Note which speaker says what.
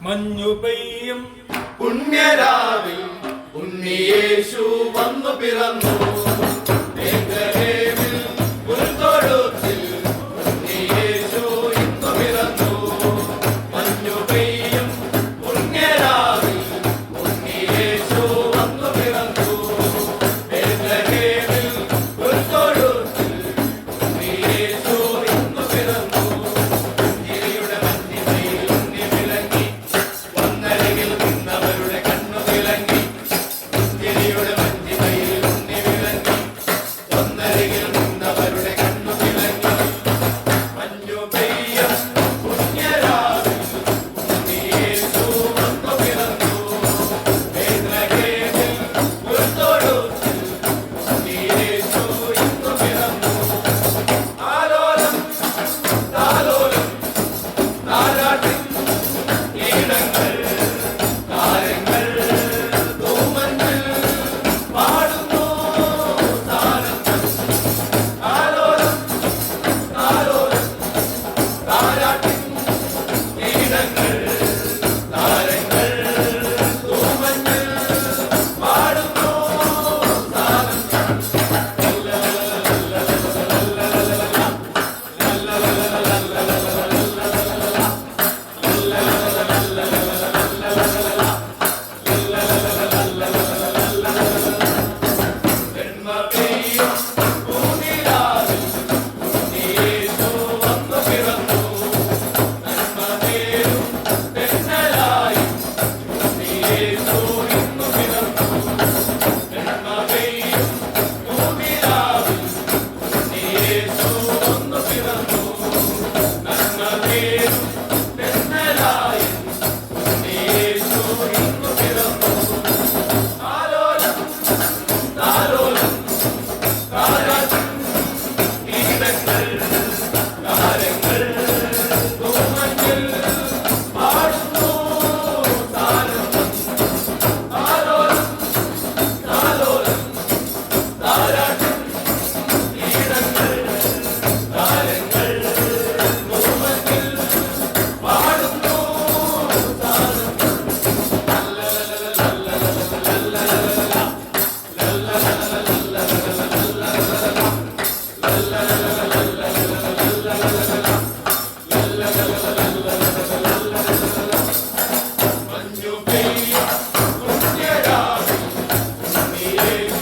Speaker 1: മഞ്ഞു പെയ്യും
Speaker 2: പുണ്യരാവിൽ ഉണ്ണിയേശു വന്നു പിറന്നു. ബേത്ലഹേമിൽ പുൽത്തൊഴുത്തിൽ ഉണ്ണിയേശു ഇന്നു പിറന്നു. മഞ്ഞു പെയ്യും പുണ്യരാവിൽ ഉണ്ണിയേശു വന്നു പിറന്നു. ബേത്ലഹേമിൽ പുൽത്തൊഴുത്തിൽ ഉണ്ണിയേശു ഇന്നു പിറന്നു. പുഞ്ചിരിയുടെ മഞ്ഞിമയിൽ ഉണ്ണി വിളങ്ങി വന്നരികിൽ നിന്നവരുടെ കണ്ണു തിളങ്ങി. പുഞ്ചിരിയുടെ മഞ്ഞിമയിൽ ഉണ്ണി വിളങ്ങി വന്നരികിൽ നിന്നവരുടെ കണ്ണു തിളങ്ങി. മഞ്ഞു പെയ്യും പുണ്യരാവിൽ ഉണ്ണിയേശു വന്നു പിറന്നു. ബേത്ലഹേമിൽ പുൽത്തൊഴുത്തിൽ ഉണ്ണിയേശു ഇന്നു പിറന്നു. ആലോലം താലോലം താരാട്ടിൻ ഈണങ്ങൾ താരങ്ങൾ തൂമഞ്ഞിൽ പാടുന്നു താരങ്ങൾ. ആലോലം താലോലം താരാട്ടിൻ ഈണങ്ങൾ താരങ്ങൾ തൂമഞ്ഞിൽ പാടുന്നു താരങ്ങൾ. ജന്മപെയ്യും പൂനിലാവിൽ ഉണ്ണിയേശു വന്നു പിറന്നു. നന്മപേരും തെന്നലായി ഉണ്ണിയേശു ഇന്നു പിറന്നു. ജന്മപെയ്യും പൂനിലാവിൽ ഉണ്ണിയേശു വന്നു പിറന്നു. നന്മപേരും തെന്നലായി ഉണ്ണിയേശു ഇന്നു പിറന്നു. ആലോലം താലോലം താരാട്ടിൻ ഈണങ്ങൾ താരങ്ങൾ തൂമഞ്ഞിൽ പാടുന്നു താരങ്ങൾ. ആലോലം താലോലം താരാട്ടിൻ ഈണങ്ങൾ താരങ്ങൾ തൂമഞ്ഞിൽ പാടുന്നു മഞ്ഞു പെയ്യും പുണ്യരാവിൽ ഉണ്ണിയേശു